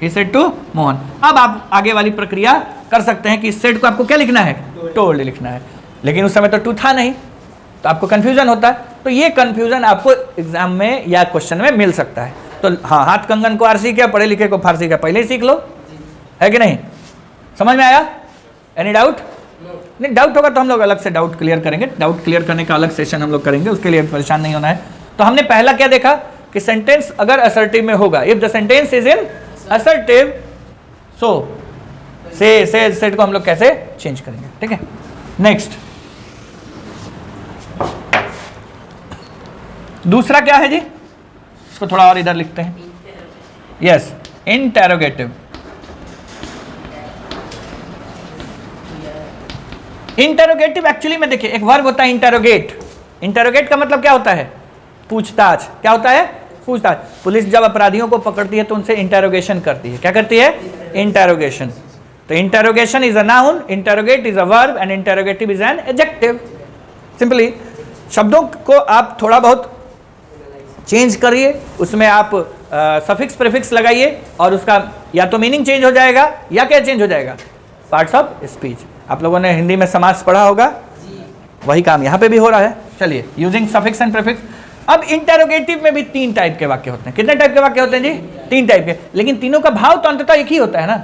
ही सेड टू मोहन। अब आप आगे वाली प्रक्रिया कर सकते हैं कि इस सेड को आपको क्या लिखना है, टोल्ड लिखना है। लेकिन उस समय तो टू था नहीं, तो आपको कंफ्यूजन होता है। तो ये कंफ्यूजन आपको एग्जाम में या क्वेश्चन में मिल सकता है। तो हाँ, हाथ कंगन को आरसी क्या, पढ़े लिखे को फारसी क्या, पहले ही सीख लो, है कि नहीं? समझ में आया? Any doubt? नहीं, डाउट होगा तो हम लोग अलग से डाउट क्लियर करेंगे। डाउट क्लियर करने का अलग सेशन हम लोग करेंगे, उसके लिए परेशान नहीं होना है। तो हमने पहला क्या देखा कि सेंटेंस अगर असर्टिव में होगा, if the sentence is in assertive, so say said को हम लोग कैसे चेंज करेंगे, ठीक है। नेक्स्ट, दूसरा क्या है जी, इसको थोड़ा और इधर लिखते हैं। Yes, interrogative. इंटेरोगेटिव एक्चुअली में देखिए एक वर्ब होता है इंटेरोगेट। इंटेरोगेट का मतलब क्या होता है? पूछताछ। क्या होता है? पूछताछ। पुलिस जब अपराधियों को पकड़ती है तो उनसे इंटेरोगेशन करती है। क्या करती है? इंटेरोगेशन। तो interrogation is a noun, interrogate is a verb and interrogative is an adjective. Simply शब्दों को आप थोड़ा बहुत चेंज करिए, उसमें आप सफिक्स प्रीफिक्स लगाइए और उसका या तो मीनिंग चेंज हो जाएगा या क्या चेंज हो जाएगा, पार्ट्स ऑफ स्पीच। आप लोगों ने हिंदी में समास पढ़ा होगा, वही काम यहाँ पे भी हो रहा है। चलिए, यूजिंग सफिक्स एंड प्रीफिक्स। अब इंटेरोगेटिव में भी 3 टाइप के वाक्य होते हैं। कितने टाइप के वाक्य होते हैं जी? 3 टाइप के, लेकिन तीनों का भाव तो अंततः एक ही होता है ना।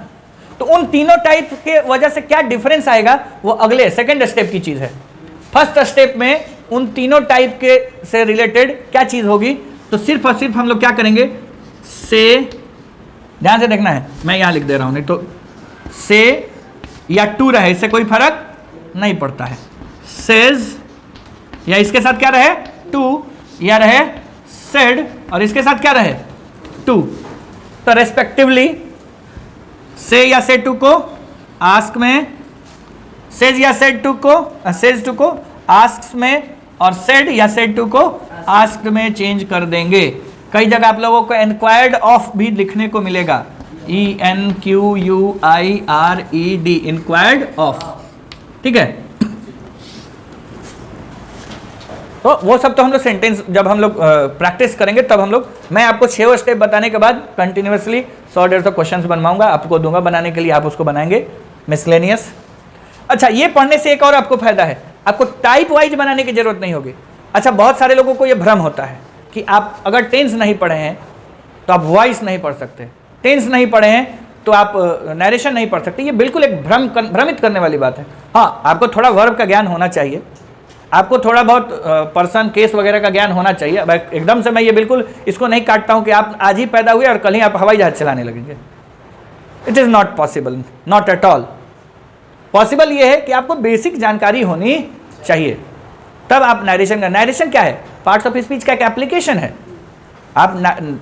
तो उन तीनों टाइप के वजह से क्या डिफरेंस आएगा, वो अगले सेकेंड स्टेप की चीज है। फर्स्ट स्टेप में उन तीनों टाइप के से रिलेटेड क्या चीज होगी, तो सिर्फ और सिर्फ हम लोग क्या करेंगे, से, ध्यान से देखना है, मैं यहां लिख दे रहा हूं, नहीं तो से या टू रहे इससे कोई फर्क नहीं पड़ता है। सेज या इसके साथ क्या रहे, टू, या रहे सेड और इसके साथ क्या रहे, टू। तो रेस्पेक्टिवली से या से टू को आस्क में, सेज या सेड टू को, सेज टू को आस्क में, और सेड या सेड टू को आस्क में चेंज कर देंगे। कई जगह आप लोगों को एनक्वायर्ड ऑफ भी लिखने को मिलेगा, ENQUIRED, इंक्वायर्ड ऑफ, ठीक है। तो वो सब तो हम लोग सेंटेंस जब हम लोग प्रैक्टिस करेंगे तब हम लोग, मैं आपको 6 स्टेप बताने के बाद कंटिन्यूअसली 100-150 क्वेश्चंस बनवाऊंगा, आपको दूंगा बनाने के लिए, आप उसको बनाएंगे मिसलेनियस। अच्छा, ये पढ़ने से एक और आपको फायदा है, आपको टाइप वाइज बनाने की जरूरत नहीं होगी। अच्छा, बहुत सारे लोगों को ये भ्रम होता है कि आप अगर टेंस नहीं पढ़े हैं तो आप वॉइस नहीं पढ़ सकते, टेंस नहीं पढ़े हैं तो आप नरेशन नहीं पढ़ सकते। ये बिल्कुल एक भ्रमित करने वाली बात है। हाँ, आपको थोड़ा वर्ब का ज्ञान होना चाहिए, आपको थोड़ा बहुत पर्सन केस वगैरह का ज्ञान होना चाहिए। एकदम से मैं ये बिल्कुल इसको नहीं काटता हूँ कि आप आज ही पैदा हुए और कल ही आप हवाई जहाज चलाने लगेंगे, it is not possible, not at all possible. ये है कि आपको बेसिक जानकारी होनी चाहिए, तब आप नरेशन का, नरेशन क्या है, पार्ट्स ऑफ स्पीच का एक एप्लीकेशन है। आप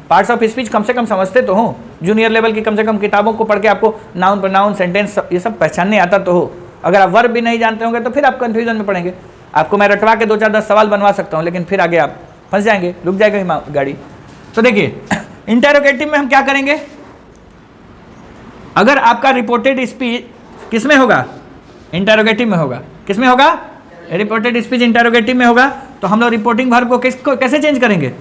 पार्ट्स ऑफ स्पीच कम से कम समझते तो हो, जूनियर लेवल की कम से कम किताबों को पढ़ के आपको नाउन प्रोनाउन सेंटेंस ये सब पहचानने आता तो हो। अगर आप वर्ब भी नहीं जानते होंगे तो फिर आप कंफ्यूजन में पड़ेंगे। आपको मैं रटवा के 2-4-10 सवाल बनवा सकता हूँ, लेकिन फिर आगे आप फंस जाएंगे, रुक जाएगा गाड़ी। तो देखिए इंटेरोगेटिव में हम क्या करेंगे, अगर आपका रिपोर्टेड स्पीच किस में होगा, इंटेरोगेटिव में होगा। किस में होगा, रिपोर्टेड स्पीच इंटेरोगेटिव में होगा। तो हम लोग रिपोर्टिंग वर्ब को कैसे चेंज करेंगे,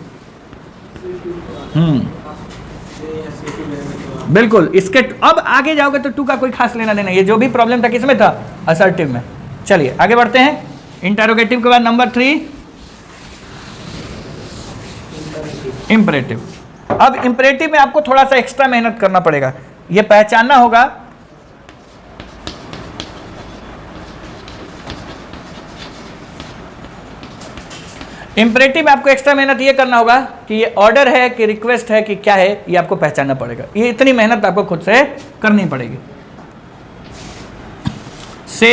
बिल्कुल इसके अब आगे जाओगे तो टू का कोई खास लेना देना, ये जो भी प्रॉब्लम था किसमें था, असर्टिव में। चलिए आगे बढ़ते हैं। इंटेरोगेटिव के बाद नंबर 3 इंपरेटिव। अब इंपरेटिव में आपको थोड़ा सा एक्स्ट्रा मेहनत करना पड़ेगा, ये पहचानना होगा इंपरेटिव में आपको एक्स्ट्रा मेहनत ये करना होगा कि ये ऑर्डर है कि रिक्वेस्ट है कि क्या है, ये आपको पहचानना पड़ेगा। ये इतनी मेहनत आपको खुद से करनी पड़ेगी। से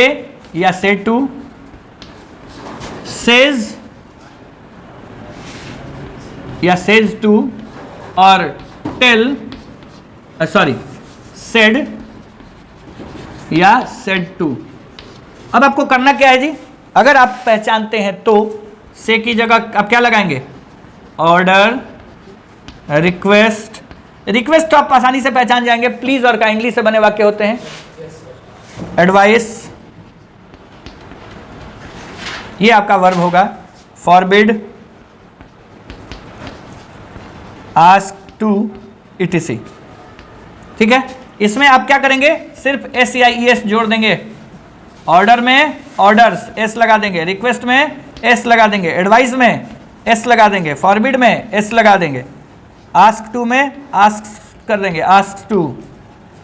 या से टू, सेज या सेज टू, और टेल सॉरी सेड या सेड टू। अब आपको करना क्या है जी, अगर आप पहचानते हैं तो से की जगह आप क्या लगाएंगे, ऑर्डर, रिक्वेस्ट। रिक्वेस्ट तो आप आसानी से पहचान जाएंगे, प्लीज और काइंडली से बने वाक्य होते हैं। एडवाइस ये आपका वर्ब होगा। Forbid, ask to, E T C. ठीक है, इसमें आप क्या करेंगे, सिर्फ एस या ई एस जोड़ देंगे। ऑर्डर में ऑर्डर्स एस लगा देंगे, रिक्वेस्ट में एस लगा देंगे, एडवाइस में एस लगा देंगे, फॉरबिड में एस लगा देंगे, आस्क टू में आस्क कर देंगे, आस्क टू,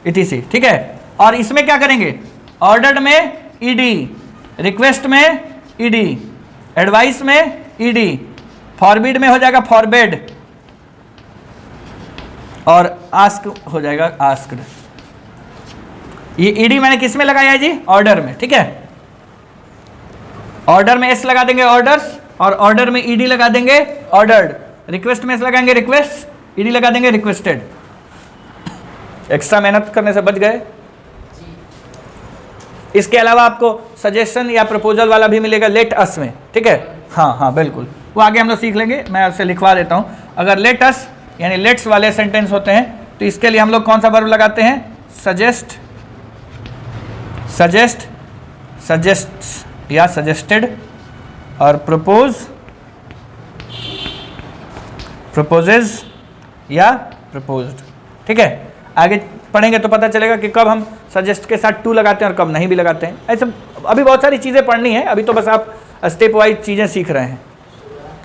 इटीसी। ठीक है, और इसमें क्या करेंगे, ऑर्डर्ड में ईडी, रिक्वेस्ट में ईडी, एडवाइस में ईडी, फॉरबिड में हो जाएगा फॉरबिड, और आस्क हो जाएगा आस्क्ड। ये ईडी मैंने किस में लगाया है जी, ऑर्डर में। ठीक है, ऑर्डर में एस लगा देंगे ऑर्डर्स, और ऑर्डर में ईडी लगा देंगे ऑर्डर्ड, रिक्वेस्ट में एस लगाएंगे रिक्वेस्ट, ईडी लगा देंगे रिक्वेस्टेड। एक्स्ट्रा मेहनत करने से बच गए। इसके अलावा आपको सजेशन या प्रपोजल वाला भी मिलेगा लेट अस में। ठीक है, हाँ हाँ बिल्कुल, वो आगे हम लोग सीख लेंगे, मैं आपसे लिखवा देता हूँ। अगर लेट अस यानी लेट्स वाले सेंटेंस होते हैं तो इसके लिए हम लोग कौन सा वर्ब लगाते हैं, सजेस्ट, सजेस्ट, सजेस्ट्स या सजेस्टेड, और प्रपोज, प्रपोजेज या प्रपोज्ड। ठीक है, आगे पढ़ेंगे तो पता चलेगा कि कब हम सजेस्ट के साथ टू लगाते हैं और कब नहीं भी लगाते हैं। ऐसे अभी बहुत सारी चीज़ें पढ़नी है, अभी तो बस आप स्टेप वाइज चीज़ें सीख रहे हैं।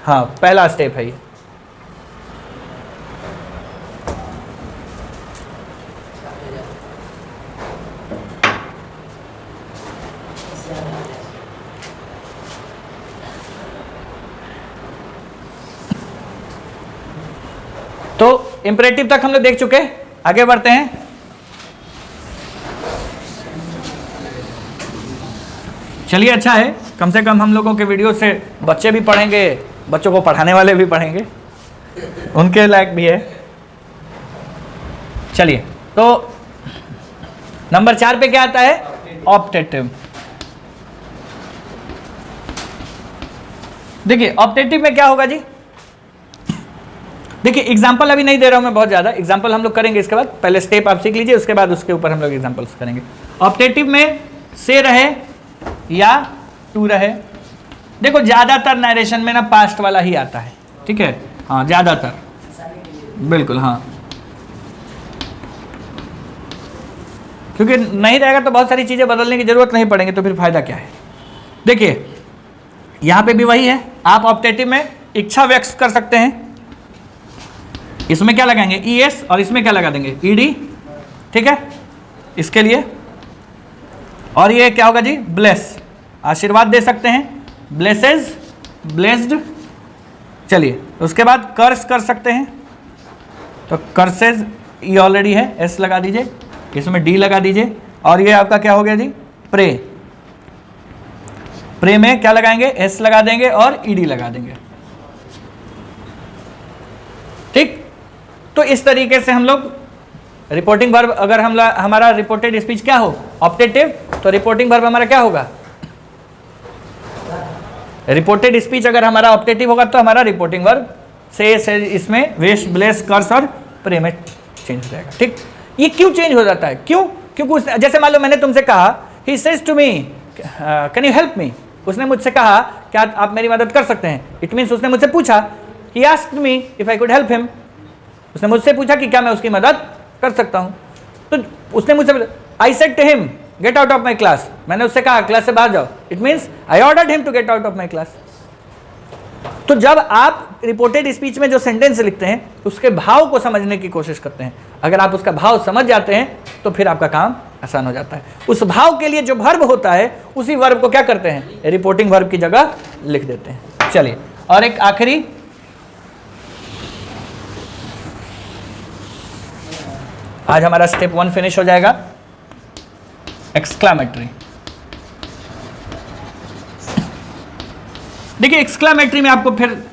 हाँ, पहला स्टेप है ये। तो इंपरेटिव तक हम लोग देख चुके, आगे बढ़ते हैं। चलिए, अच्छा है, कम से कम हम लोगों के वीडियो से बच्चे भी पढ़ेंगे, बच्चों को पढ़ाने वाले भी पढ़ेंगे, उनके लायक भी है। चलिए, तो नंबर 4 पे क्या आता है, ऑप्टेटिव। देखिए ऑप्टेटिव में क्या होगा जी, देखिए एग्जाम्पल अभी नहीं दे रहा हूं मैं बहुत ज़्यादा, एग्जाम्पल हम लोग करेंगे इसके बाद, पहले स्टेप आप सीख लीजिए, उसके बाद उसके ऊपर हम लोग एग्जाम्पल्स करेंगे। ऑप्टेटिव में से रहे या टू रहे। देखो ज़्यादातर नरेशन में ना पास्ट वाला ही आता है। ठीक है, हाँ ज़्यादातर, बिल्कुल हाँ, क्योंकि नहीं रहेगा तो बहुत सारी चीज़ें बदलने की जरूरत नहीं पड़ेंगे, तो फिर फायदा क्या है। देखिए यहाँ पे भी वही है, आप ऑप्टेटिव में इच्छा व्यक्त कर सकते हैं, इसमें क्या लगाएंगे ई एस, और इसमें क्या लगा देंगे ई डी। ठीक है, इसके लिए, और ये क्या होगा जी, ब्लेस, आशीर्वाद दे सकते हैं, ब्लेसेज, ब्लेस्ड। चलिए, उसके बाद कर्स कर सकते हैं, तो कर्सेज ई ऑलरेडी है, एस लगा दीजिए, इसमें डी लगा दीजिए, और ये आपका क्या हो गया जी, प्रे। प्रे में क्या लगाएंगे, एस लगा देंगे और ईडी लगा देंगे। ठीक, तो इस तरीके से हम लोग रिपोर्टिंग वर्ब, अगर हमारा रिपोर्टेड स्पीच क्या हो, ऑप्टेटिव, तो रिपोर्टिंग वर्ब हमारा क्या होगा, रिपोर्टेड स्पीच अगर हमारा ऑप्टेटिव होगा तो हमारा रिपोर्टिंग वर्ब से इसमें विश, ब्लेस, कर्स और प्रे में चेंज हो जाएगा। ठीक, ये क्यों चेंज हो जाता है, क्यों, क्योंकि जैसे मान लो मैंने तुमसे कहा, he says to me can you help me, उसने मुझसे कहा क्या आप मेरी मदद कर सकते हैं, इट मीन्स उसने मुझसे पूछा, he asked me if I could help him, उसने मुझसे पूछा कि क्या मैं उसकी मदद कर सकता हूं। तो उसने मुझसे, I said to him get out of my class, मैंने उससे कहा क्लास से बाहर जाओ, it means I ordered him to get out of my class. तो जब आप रिपोर्टेड स्पीच में जो सेंटेंस लिखते हैं उसके भाव को समझने की कोशिश करते हैं, अगर आप उसका भाव समझ जाते हैं तो फिर आपका काम आसान हो जाता है। उस भाव के लिए जो वर्ब होता है उसी वर्ब को क्या करते हैं, रिपोर्टिंग वर्ब की जगह लिख देते हैं। चलिए, और एक आखिरी, आज हमारा स्टेप 1 फिनिश हो जाएगा, एक्सक्लामेटरी। देखिए एक्सक्लामेटरी में आपको फिर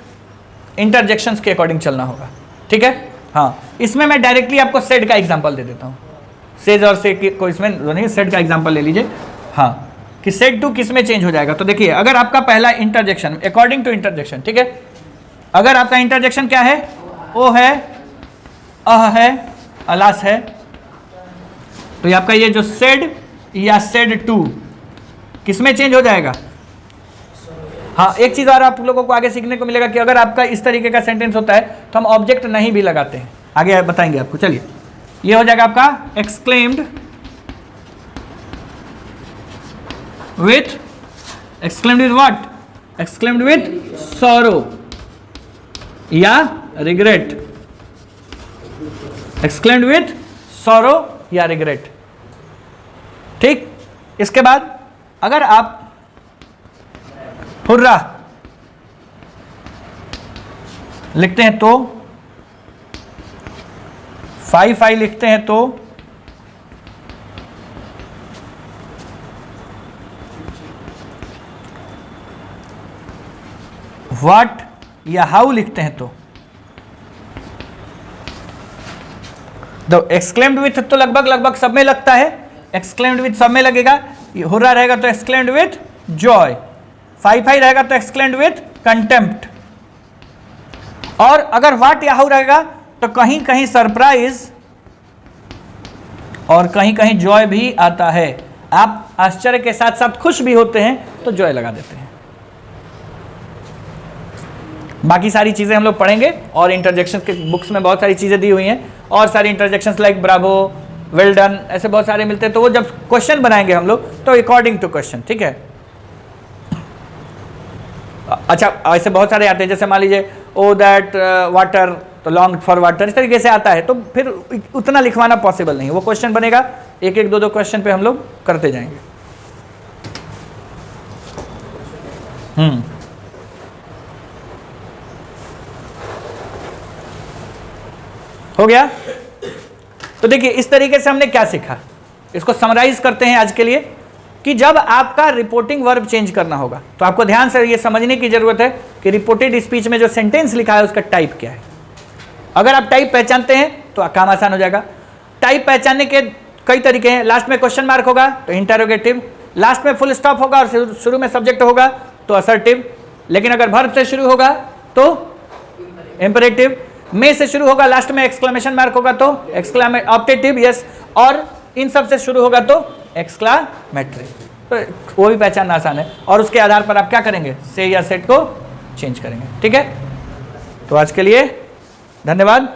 इंटरजेक्शंस के अकॉर्डिंग चलना होगा। ठीक है, हाँ, इसमें मैं डायरेक्टली आपको सेड का एग्जांपल दे देता हूँ। सेज और से को इसमें नहीं, सेड का एग्जांपल ले लीजिए। हाँ, कि सेड टू किस में चेंज हो जाएगा। तो देखिए, अगर आपका पहला इंटरजेक्शन अकॉर्डिंग टू इंटरजेक्शन, ठीक है, अगर आपका इंटरजेक्शन क्या है, ओ है, अह है, अलास है, तो ये आपका ये जो सेड या सेड टू किस में चेंज हो जाएगा। हाँ, एक चीज़ और आप लोगों को आगे सीखने को मिलेगा कि अगर आपका इस तरीके का सेंटेंस होता है तो हम ऑब्जेक्ट नहीं भी लगाते हैं, आगे बताएंगे आपको। चलिए, ये हो जाएगा आपका exclaimed with, exclaimed with what, exclaimed with sorrow या रिग्रेट, एक्सक्लेम्ड विथ सॉरो या रिग्रेट। ठीक, इसके बाद अगर आप हुर्रा लिखते हैं तो, फाई लिखते हैं तो, व्हाट या हाउ लिखते हैं तो एक्सक्लेम्ड विथ तो लगभग सब में लगता है, एक्सक्लेम्ड विथ सब में लगेगा। हुर्रा रहेगा तो एक्सक्लेम्ड विथ जॉय, फाई रहेगा तो एक्सक्लेम्ड विथ कंटेम्प्ट, और अगर व्हाट या हाउ रहेगा तो कहीं कहीं सरप्राइज और कहीं कहीं जॉय भी आता है। आप आश्चर्य के साथ साथ खुश भी होते हैं तो जॉय लगा देते हैं। बाकी सारी चीजें हम लोग पढ़ेंगे, और इंटरजेक्शंस के बुक्स में बहुत सारी चीजें दी हुई हैं, और सारी interjections like Bravo, well done, ऐसे बहुत सारे मिलते हैं। तो वो जब क्वेश्चन बनाएंगे हम लोग तो अकॉर्डिंग टू क्वेश्चन, ठीक है। अच्छा, ऐसे बहुत सारे आते हैं, जैसे मान लीजिए ओ दैट वाटर, तो लॉन्ग फॉर वाटर, इस तरीके से आता है, तो फिर उतना लिखवाना पॉसिबल नहीं है। वो क्वेश्चन बनेगा, एक एक दो क्वेश्चन पे हम लोग करते जाएंगे। हो गया। तो देखिए, इस तरीके से हमने क्या सीखा, इसको समराइज करते हैं आज के लिए, कि जब आपका रिपोर्टिंग वर्ब चेंज करना होगा तो आपको ध्यान से ये समझने की जरूरत है कि रिपोर्टेड स्पीच में जो सेंटेंस लिखा है उसका टाइप क्या है। अगर आप टाइप पहचानते हैं तो काम आसान हो जाएगा। टाइप पहचानने के कई तरीके हैं। लास्ट में क्वेश्चन मार्क होगा तो इंटरोगेटिव, लास्ट में फुल स्टॉप होगा और शुरू में सब्जेक्ट होगा तो असर्टिव, लेकिन अगर वर्ब से शुरू होगा तो इंपरेटिव, में से शुरू होगा लास्ट में एक्सक्लेमेशन मार्क होगा तो ऑप्टेटिव, यस, और इन सब से शुरू होगा तो एक्सक्लामेटरी। तो वो भी पहचानना आसान है, और उसके आधार पर आप क्या करेंगे, से या सेट को चेंज करेंगे। ठीक है, तो आज के लिए धन्यवाद।